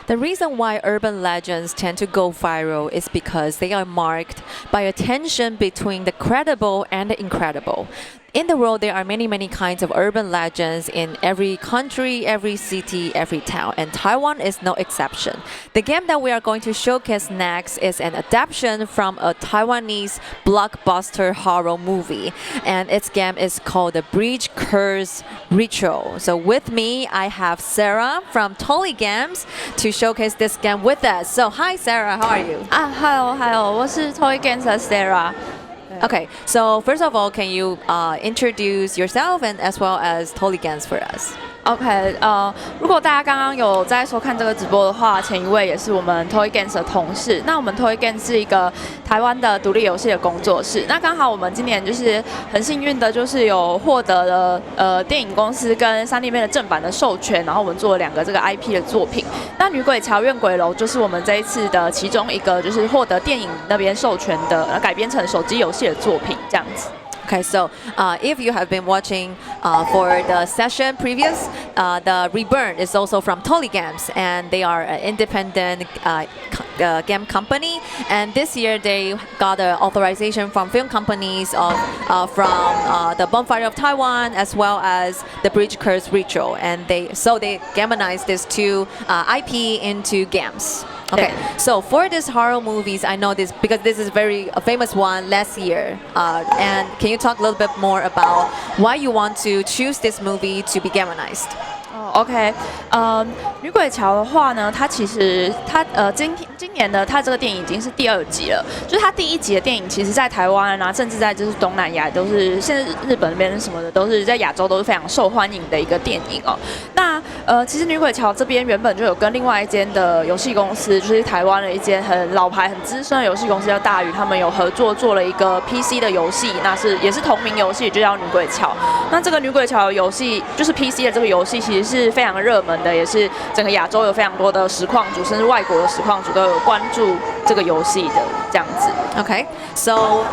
The reason why urban legends tend to go viral is because they are marked by a tension between the credible and the incredible. In the world, there are many kinds of urban legends in every country, every city, every town, and Taiwan is no exception. The game that we are going to showcase next is an adaptation from a Taiwanese blockbuster horror movie, and its game is called The Bridge Curse Ritual. So with me, I have Sarah from Toii Games to showcase this game with us. So hi Sarah, how are you? Hello， 我是 Toii Games 的 Sarah。 Okay, so first of all, can you introduce yourself and as well as Toii Games for us? OK， 如果大家刚刚有在收看这个直播的话，前一位也是我们 Toii Games 的同事。那我们 Toii Games 是一个台湾的独立游戏的工作室。那刚好我们今年就是很幸运的，就是有获得了电影公司跟3D 面的正版的授权，然后我们做了2个这个 IP 的作品。那女鬼桥、怨鬼楼就是我们这一次的其中一个，就是获得电影那边授权的，改编成手机游戏的作品这样子。 Okay, so if you have been watching for the session previous, the Reburn is also from Toii Games, and they are an independent game company. And this year they got an authorization from film companies from the Bonfire of Taiwan as well as the Bridge Curse Ritual, and they gamonized these two IP into games. Okay, so for this horror movies, I know this because this is very a famous one last year. And can you talk a little bit more about why you want to choose this movie to be gamonized? OK， 女鬼桥的话呢，它其实今年呢，它这个电影已经是第2集了。就是它第1集的电影，其实在台湾啊，甚至在就是东南亚都是，现在日本那边什么的，都是在亚洲都是非常受欢迎的一个电影哦。那其实女鬼桥这边原本就有跟另外一间的游戏公司，就是台湾的一间很老牌、很资深的游戏公司叫大宇，他们有合作做了一个 PC 的游戏，也是同名游戏，就叫女鬼桥。那这个女鬼桥游戏就是 PC 的这个游戏，其实是非常热门的，也是整个亚洲有非常多的实况主，甚至外国的实况主都有关注这个游戏的这样子。Okay, so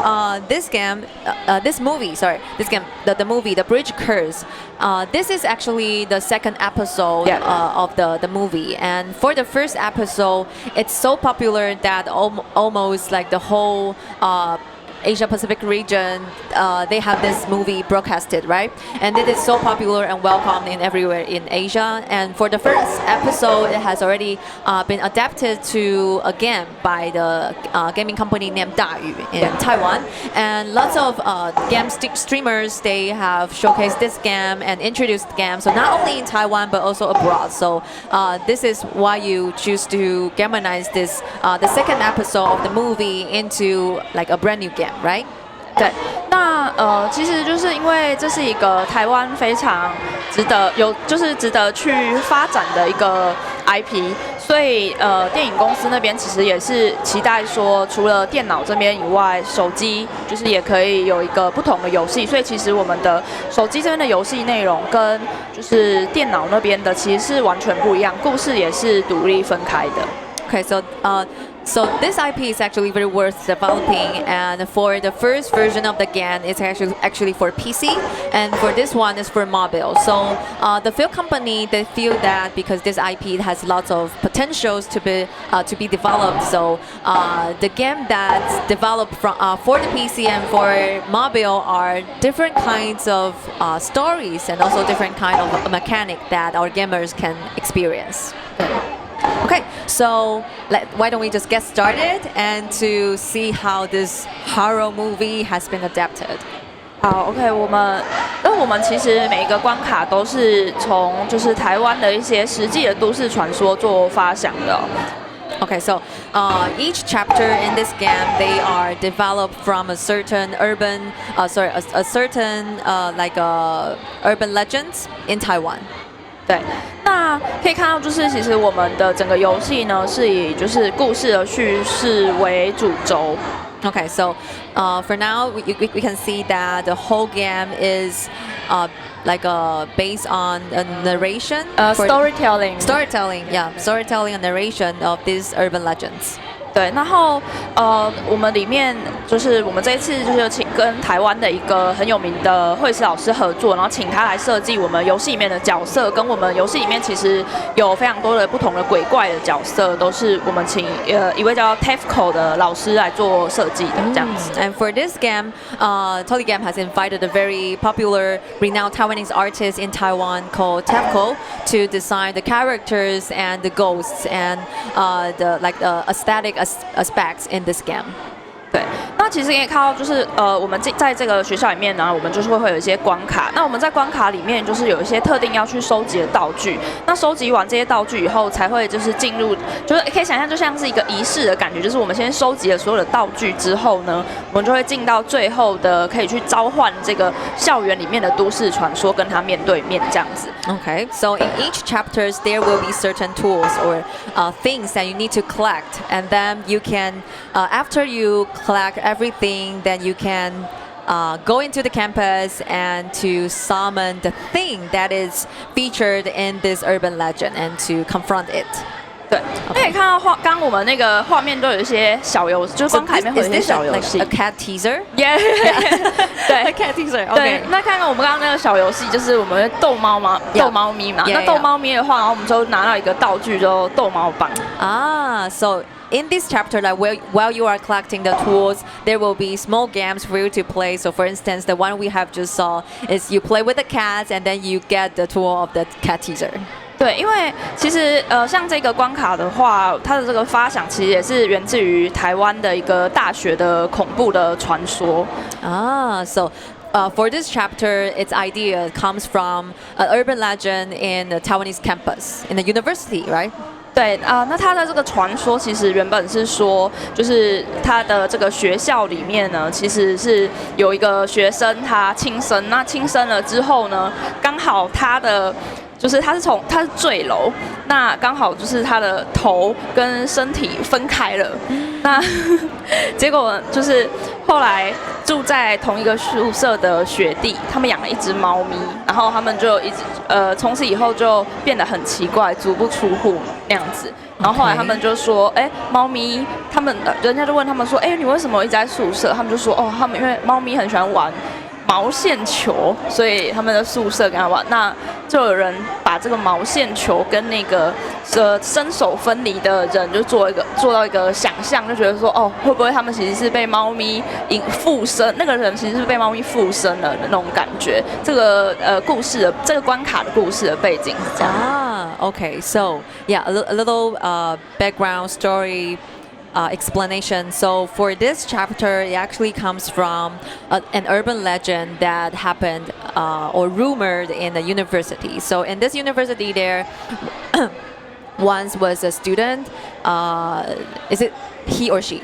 this movie, the movie, The Bridge Curse. This is actually the second episode of the movie, and for the first episode, it's so popular that almost like the whole Asia Pacific region, they have this movie broadcasted, right? And it is so popular and welcomed in everywhere in Asia. And for the first episode, it has already been adapted to a game by the gaming company named Dayu in Taiwan. And lots of game streamers, they have showcased this game and introduced the game. So not only in Taiwan, but also abroad. So this is why you choose to gamonize this, the second episode of the movie into like a brand new game.Right? 对，那其实就是因为这是一个台湾非常值得去发展的一个 IP， 所以电影公司那边其实也是期待说，除了电脑这边以外，手机就是也可以有一个不同的游戏。所以其实我们的手机这边的游戏内容跟就是电脑那边的其实是完全不一样，故事也是独立分开的。Okay, so this IP is actually very worth developing, and for the first version of the game, it's actually for PC, and for this one is for mobile. So the film company, they feel that because this IP has lots of potentials to be developed, so the game that's developed for the PC and for mobile are different kinds of stories and also different kind of mechanic that our gamers can experience. Okay, so why don't we just get started and to see how this horror movie has been adapted? 好 ，OK， 我们其实每一个关卡都是从就是台湾的一些实际的都市传说做发想的。Okay, so each chapter in this game, they are developed from a certain urban legends in Taiwan. 对，那可以看到，就是其实我们的整个游戏呢，是以就是故事的叙事为主轴。Okay, so for now, we can see that the whole game is based on a narration, storytelling. Storytelling, yeah, storytelling and narration of these urban legends. 对，然后我们里面就是我们这一次就是请跟台湾的一个很有名的绘师老师合作，然后请他来设计我们游戏里面的角色，跟我们游戏里面其实有非常多的不同的鬼怪的角色，都是我们请一位叫 Tefco 的老师来做设计的这样子。And for this game, Toii Game has invited a very popular, renowned Taiwanese artist in Taiwan called Tefco to design the characters and the ghosts and the aesthetic aspects in this game. 对，那其实可以看到，就是我们在这个学校里面呢，我们就是会有一些关卡。那我们在关卡里面，就是有一些特定要去收集的道具。那收集完这些道具以后，才会就是进入，就是可以想象，就像是一个仪式的感觉。就是我们先收集了所有的道具之后呢，我们就会进到最后的，可以去召唤这个校园里面的都市传说，跟它面对面这样子。Okay, so in each chapters there will be certain tools or things that you need to collect, and then you can, after you collect everything, then you can go into the campus and to summon the thing that is featured in this urban legend and to confront it. 对，可以看到刚我们那个画面都有一些小游戏，就是关卡里面会有一些小游戏。A cat teaser? Yeah. 对 ，a cat teaser. 对，那看看我们刚刚那个小游戏，就是我们会逗猫嘛，逗猫咪嘛。那逗猫咪的话，然后我们就拿到一个道具，就逗猫棒。So in this chapter, like while you are collecting the tools, there will be small games for you to play. So for instance, the one we have just saw is you play with the cats, and then you get the tool of the cat teaser. 对，因为其实像这个关卡的话，它的这个发想其实也是源自于台湾的一个大学的恐怖的传说。So for this chapter, its idea comes from an urban legend in the Taiwanese campus, in the university, right? 对那他的这个传说其实原本是说，就是他的这个学校里面呢，其实是有一个学生他轻生，那轻生了之后呢，刚好他是坠楼，那刚好就是他的头跟身体分开了，那结果就是后来住在同一个宿舍的学弟，他们养了一只猫咪，然后他们就一直从此以后就变得很奇怪，足不出户那样子。然后后来他们就说，猫咪，人家就问他们说，你为什么一直在宿舍？他们就说，他们因为猫咪很喜欢玩毛线球，所以他们的宿舍跟他玩，那就有人把这个毛线球跟那个身手分离的人就做到一个想象，就觉得说会不会他们其实是被猫咪附身，那个人其实是被猫咪附身了的那种感觉。这个这个关卡的故事的背景是这样。Okay, so yeah, a little background story. Explanation. So for this chapter, it actually comes from an urban legend that happened or rumored in the university. So in this university, there once was a student. Is it he or she?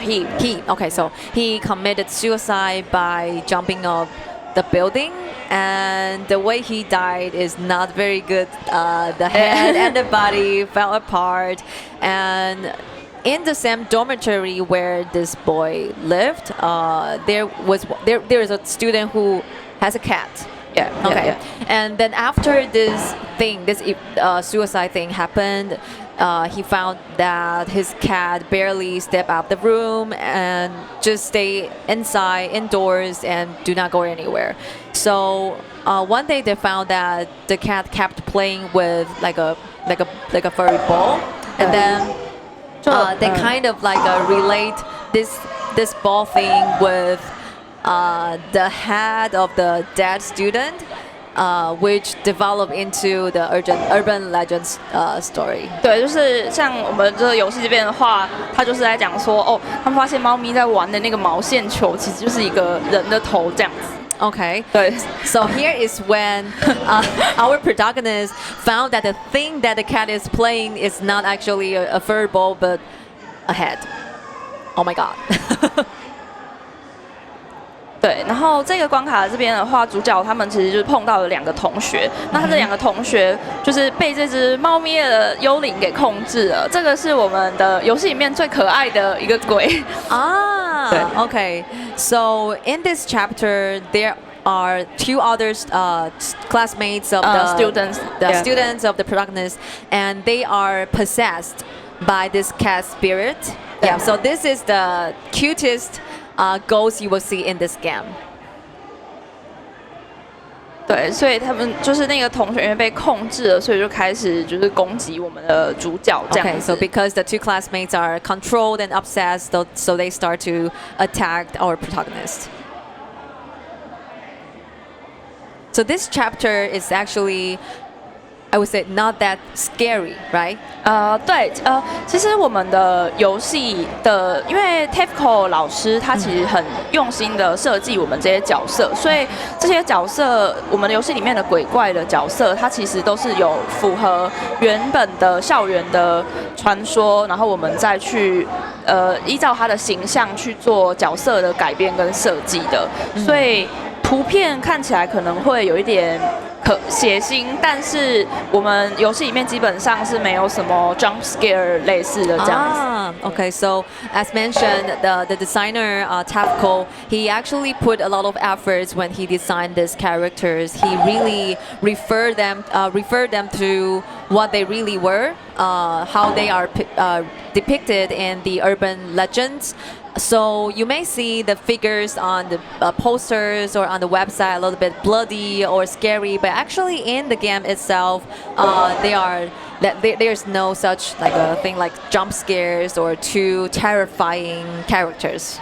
He. Okay, so he committed suicide by jumping off the building. And the way he died is not very good. The head and the body fell apart. And in the same dormitory where this boy lived, there is a student who has a cat. Yeah. Okay. Yeah. And then after this suicide thing happened, he found that his cat barely step out the room and just stay indoors and do not go anywhere. So one day they found that the cat kept playing with like a furry ball, and then they kind of relate this ball thing with the head of the dead student, which developed into the urban legends story. 对，就是像我们这个游戏这边的话，他就是在讲说，他们发现猫咪在玩的那个毛线球，其实就是一个人的头这样子。Okay. 对 So here is when our protagonist found that the thing that the cat is playing is not actually a fur ball, but a head. Oh my god. 对，然后这个关卡这边的话，主角他们其实就是碰到了2个同学，那他这2个同学就是被这只猫咪的幽灵给控制了。这个是我们的游戏里面最可爱的一个鬼。Okay. So in this chapter, there are 2 other classmates of the students, students of the protagonist, and they are possessed by this cat spirit. Yeah, so this is the cutest ghost you will see in this game. 对，所以他们就是那个同学因为被控制了，所以就开始就是攻击我们的主角这样 Okay, 子。 so because the two classmates are controlled and obsessed, so they start to attack our protagonist. So this chapter is actually, I would say, not that scary, right? 对，其实我们的游戏的，因为 TAFCO 老师他其实很用心的设计我们这些角色，所以这些角色，我们的游戏里面的鬼怪的角色，它其实都是有符合原本的校园的传说，然后我们再去依照他的形象去做角色的改编跟设计的，所以图片看起来可能会有一点血腥，但是我们游戏里面基本上是没有什么 jump scare 类似的这样子。Okay, so as mentioned, the designer Tafko, he actually put a lot of efforts when he designed these characters. He really referred them to what they really were, how they are depicted in the urban legends. So you may see the figures on the posters or on the website a little bit bloody or scary, but actually in the game itself, there's no such like a thing like jump scares or too terrifying characters.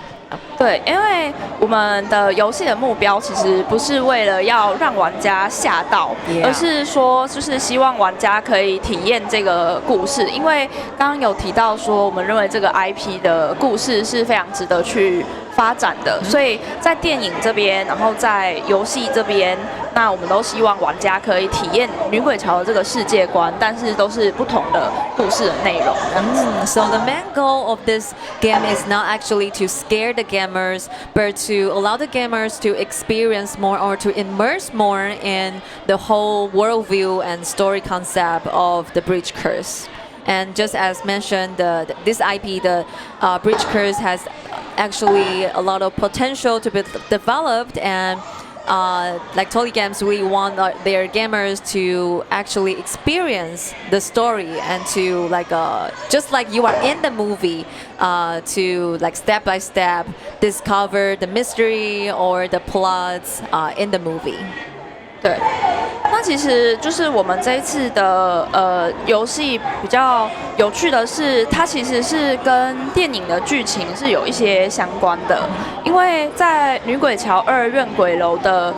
对，因为我们的游戏的目标其实不是为了要让玩家吓到， 而是说就是希望玩家可以体验这个故事。因为刚刚有提到说，我们认为这个 IP 的故事是非常值得去发展的，所以在电影这边，然后在游戏这边，那我们都希望玩家可以体验女鬼桥的这个世界观，但是都是不同的故事的内容。So the main goal of this game is not actually to scare the gamers, but to allow the gamers to experience more or to immerse more in the whole worldview and story concept of the Bridge Curse. And just as mentioned, this IP, the Bridge Curse, has actually a lot of potential to be developed, and like Toii Games really want their gamers to actually experience the story and to like just like you are in the movie, to like step by step discover the mystery or the plots in the movie. 对，那其实就是我们这一次的游戏比较有趣的是，它其实是跟电影的剧情是有一些相关的，因为在《女鬼桥2怨鬼楼》的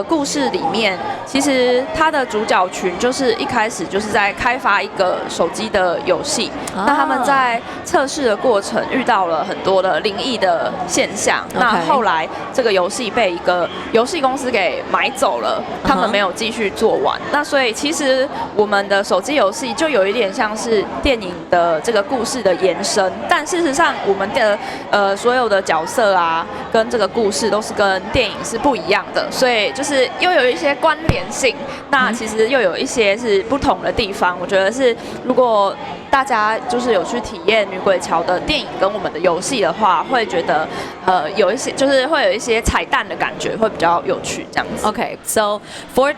故事里面，其实它的主角群就是一开始就是在开发一个手机的游戏，那他们在测试的过程遇到了很多的灵异的现象，那后来这个游戏被一个游戏公司给买走了。他们没有继续做完，那所以其实我们的手机游戏就有一点像是电影的这个故事的延伸，但事实上我们的所有的角色啊，跟这个故事都是跟电影是不一样的，所以就是又有一些关联性，那其实又有一些是不同的地方。我觉得是如果大家就是有去体验女鬼桥的电影跟我们的游戏的话，会觉得有一些就是会有一些彩蛋的感觉，会比较有趣这样子。Okay, so for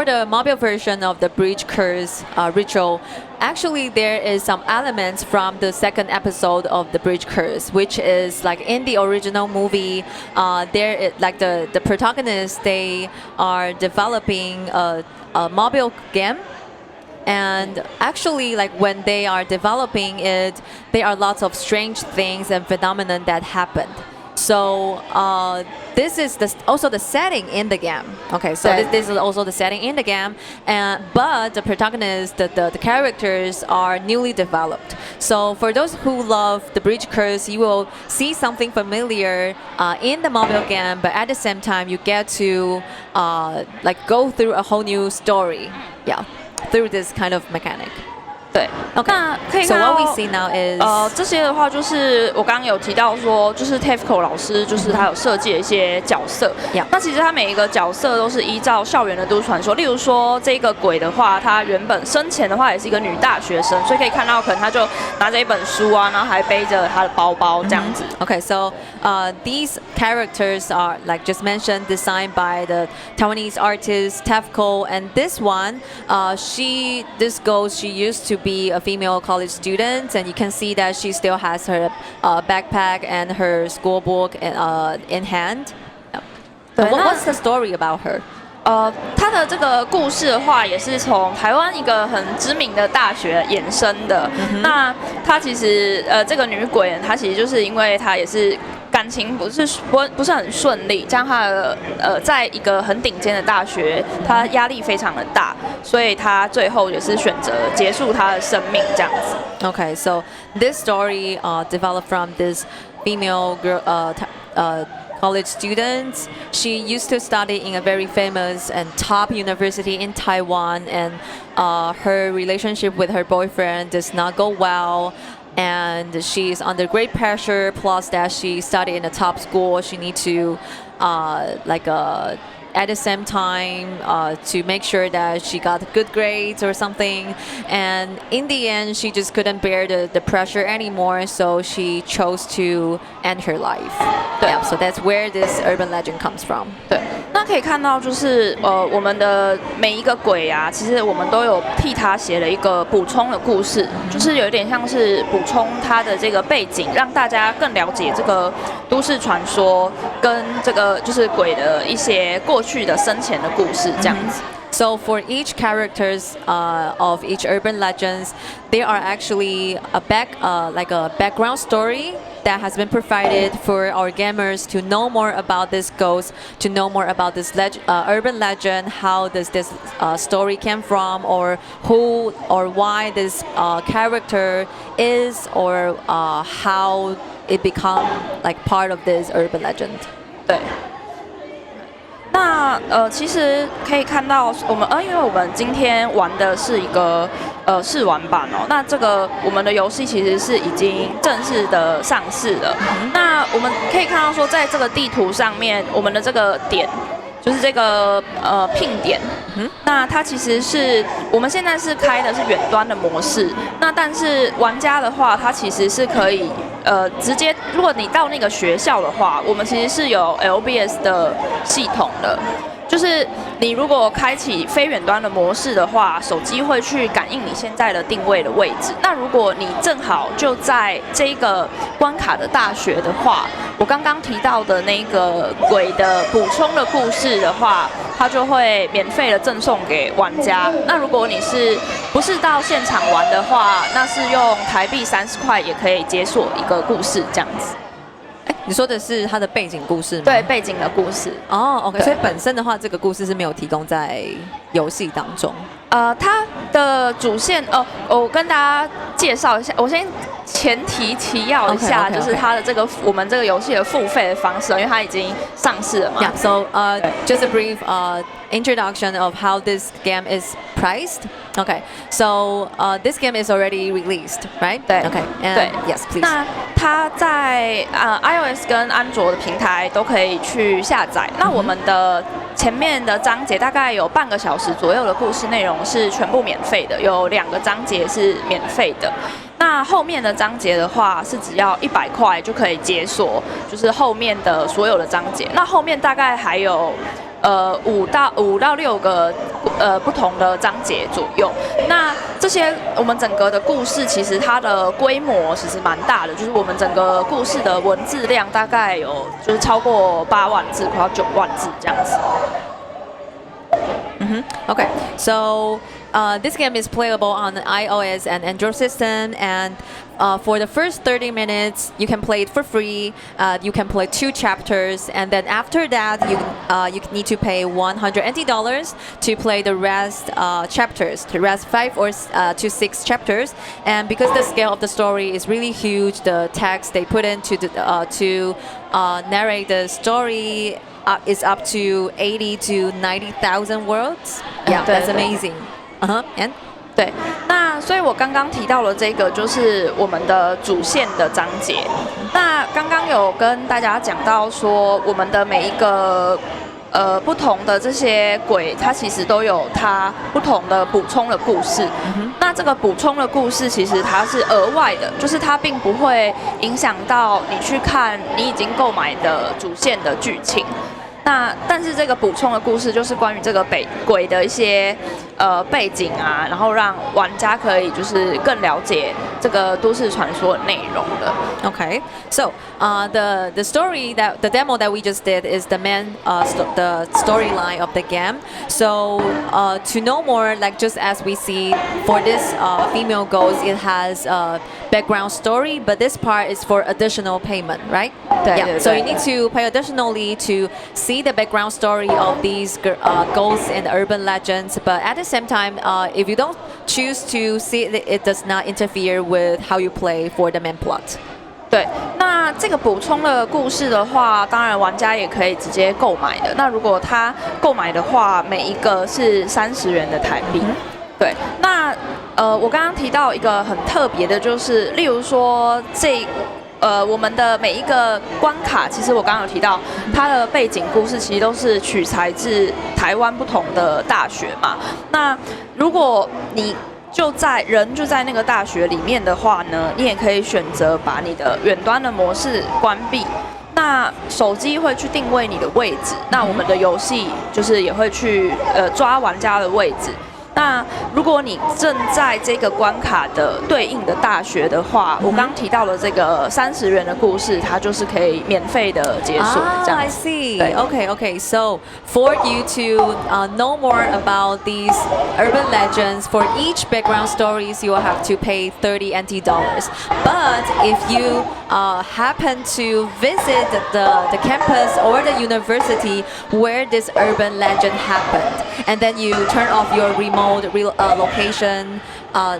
the mobile version of the Bridge Curse ritual, actually there is some elements from the second episode of the Bridge Curse, which is like in the original movie. Like the protagonists, they are developing a mobile game. And actually, like when they are developing it, there are lots of strange things and phenomena that happened. So this is also the setting in the game. Okay, so this is also the setting in the game, but the protagonists, the characters are newly developed. So for those who love the Bridge Curse, you will see something familiar in the mobile game, but at the same time, you get to like go through a whole new story. Yeah, through this kind of mechanic. 对 ，OK， 那可以看 So 到 what we see now is 这些的话就是我刚刚有提到说，就是 TAFCO 老师就是他有设计了一些角色。Yeah. 那其实他每一个角色都是依照校园的都市传说，例如说这个鬼的话，他原本生前的话也是一个女大学生，所以可以看到可能他就拿着一本书啊，然后还背着他的包包这样子。Okay, so these characters are, like just mentioned, designed by the Taiwanese artist TAFCO, and this one, this ghost, she used to be a female college student, and you can see that she still has her backpack and her school book in hand. What's the story about her? 她的这个故事的话，也是从台湾一个很知名的大学衍生的。那她其实这个女鬼，她其实就是因为她也是感情不是很顺利，加上她的在一个很顶尖的大学，她压力非常的大，所以她最后也是选择结束她的生命这样子。Okay, so this story developed from this female girl. College students. She used to study in a very famous and top university in Taiwan, and her relationship with her boyfriend does not go well. And she's under great pressure. Plus, that she studied in a top school, she needs to at the same time to make sure that she got good grades or something. And in the end, she just couldn't bear the pressure anymore, so she chose to end her life. Yeah, so that's where this urban legend comes from. 对，那可以看到就是我们的每一个鬼啊，其实我们都有替他写了一个补充的故事，就是有点像是补充他的这个背景，让大家更了解这个都市传说跟这个就是鬼的一些过去的生前的故事这样子。So for each characters of each urban legends, there are actually a background story that has been provided for our gamers to know more about this ghost, to know more about this urban legend, how does this story came from, or who or why this character is, or how it become like part of this urban legend. 对。那其实可以看到我们因为我们今天玩的是一个试玩版哦，那这个我们的游戏其实是已经正式的上市了。那我们可以看到说，在这个地图上面，我们的这个点就是这个聘点，那它其实是我们现在是开的是远端的模式，那但是玩家的话，他其实是可以直接，如果你到那个学校的话，我们其实是有 LBS 的系统的。就是你如果开启非远端的模式的话，手机会去感应你现在的定位的位置。那如果你正好就在这个关卡的大学的话，我刚刚提到的那个鬼的补充的故事的话，它就会免费的赠送给玩家。那如果你不是到现场玩的话，那是用台币30块也可以解锁一个故事这样子。你说的是它的背景故事吗？对，背景的故事。OK， 所以本身的话，这个故事是没有提供在游戏当中。它的主线我跟大家介绍一下，我先前提提要一下，就是它的我们这个游戏的付费的方式，因为它已经上市了嘛。Yeah, so just a brief introduction of how this game is priced. Okay, so this game is already released, right? 对 Okay, and 对 yes, please. 那它在iOS 跟安卓的平台都可以去下载。那我们的前面的章节大概有半个小时左右的故事内容是全部免费的，有2个章节是免费的。那后面的章节的话是只要100块就可以解锁，就是后面的所有的章节。那后面大概还有5到6个不同的章节左右。那这些我们整个的故事其实它的规模其实蛮大的，就是我们整个故事的文字量大概有就是超过8万字，快要9万字这样子。Okay, so this game is playable on the iOS and Android system, and for the first 30 minutes, you can play it for free. You can play 2 chapters, and then after that, you need to pay $100 to play the rest chapters, the rest 5 to 6 chapters. And because the scale of the story is really huge, the text they put into to narrate the story is up to 80 to 90,000 words. Yeah, that's amazing. And 对，那所以我刚刚提到了这个就是我们的主线的章节。那刚刚有跟大家讲到说，我们的每一个不同的这些鬼，它其实都有它不同的补充的故事。那这个补充的故事其实它是额外的，就是它并不会影响到你去看你已经购买的主线的剧情。那但是这个补充的故事就是关于这个鬼的一些背景啊，然后让玩家可以就是更了解这个都市传说的内容的。Okay, so the story that the demo that we just did is the the storyline of the game. So to know more, like just as we see for this female ghost, it has a background story, but this part is for additional payment, right? Yeah. So you need to pay additionally to see the background story of these ghosts and urban legends. But at the same time, if you don't choose to see it, it does not interfere with how you play for the main plot. 对，那这个补充的故事的话，当然玩家也可以直接购买的。那如果他购买的话，每一个是30元的台币。对，那我刚刚提到一个很特别的，就是例如说我们的每一个关卡，其实我刚刚有提到，它的背景故事其实都是取材自台湾不同的大学嘛。那如果你就在那个大学里面的话呢，你也可以选择把你的远端的模式关闭。那手机会去定位你的位置，那我们的游戏就是也会去抓玩家的位置。那如果你正在这个关卡的对应的大学的话，我刚提到的这个30元的故事，它就是可以免费的解锁这样子。I see. Okay. So for you to know more about these urban legends, for each background stories, you will have to pay 30 NT dollars. But if you happen to visit the campus or the university where this urban legend happened, and then you turn off your remote location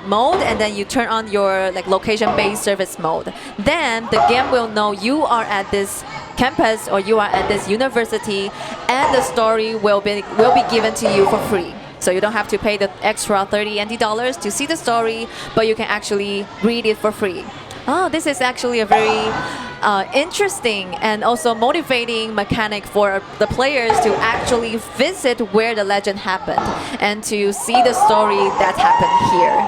mode, and then you turn on your like location-based service mode, then the game will know you are at this campus or you are at this university, and the story will be given to you for free. So you don't have to pay the extra 30 NT dollars to see the story, but you can actually read it for free. Oh, this is actually a very interesting and also motivating mechanic for the players to actually visit where the legend happened and to see the story that happened here.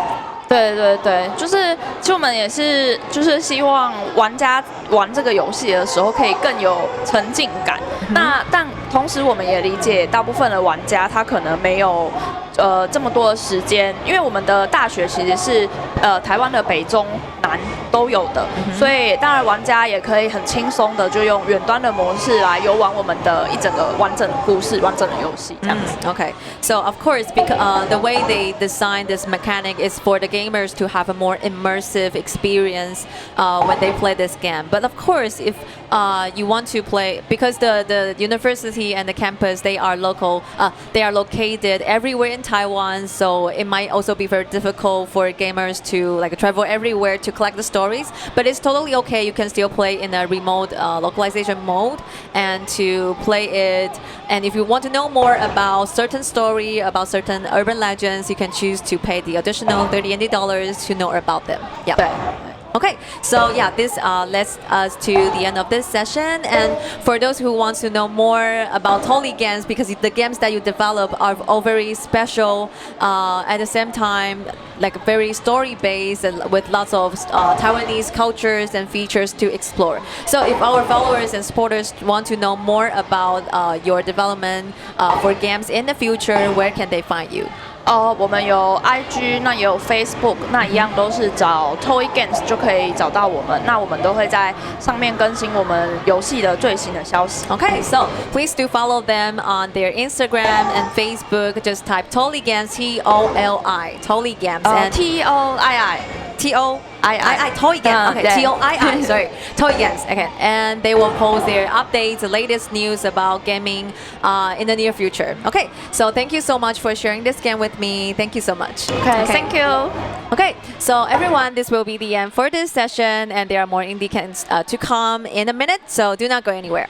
对，就是其实我们也是就是希望玩家玩这个游戏的时候可以更有沉浸感。但同时我们也理解大部分的玩家他可能没有这么多的时间，因为我们的大学其实是台湾的北中南都有的，所以当然玩家也可以很轻松的就用远端的模式来游玩我们的一整个完整的故事、完整的游戏这样子。Okay, so of course, because the way they design this mechanic is for the gamers to have a more immersive experience when they play this game. But of course, if you want to play, because the university and the campus they are located everywhere in Taiwan, so it might also be very difficult for gamers to like travel everywhere to collect the stories. But it's totally okay. You can still play in a remote localization mode and to play it. And if you want to know more about certain story, about certain urban legends, you can choose to pay the additional 30 NT dollars to know about them. Yeah. Okay, so yeah, this leads us to the end of this session. And for those who want to know more about Toii Games, because the games that you develop are all very special, at the same time, like very story-based and with lots of Taiwanese cultures and features to explore. So if our followers and supporters want to know more about your development for games in the future, where can they find you? 我们有 IG， 那也有 Facebook， 那一样都是找 Toii Games 就可以找到我们。那我们都会在上面更新我们游戏的最新的消息。Okay, so please do follow them on their Instagram and Facebook. Just type Toii Games, TOLI, Toii Games, and TOII. Toii Games. Okay, TOII. Sorry, Toii Games. Okay, and they will post their updates, the latest news about gaming in the near future. Okay, so thank you so much for sharing this game with me. Thank you so much. Okay, thank you. Okay, so everyone, this will be the end for this session, and there are more indie games to come in a minute. So do not go anywhere.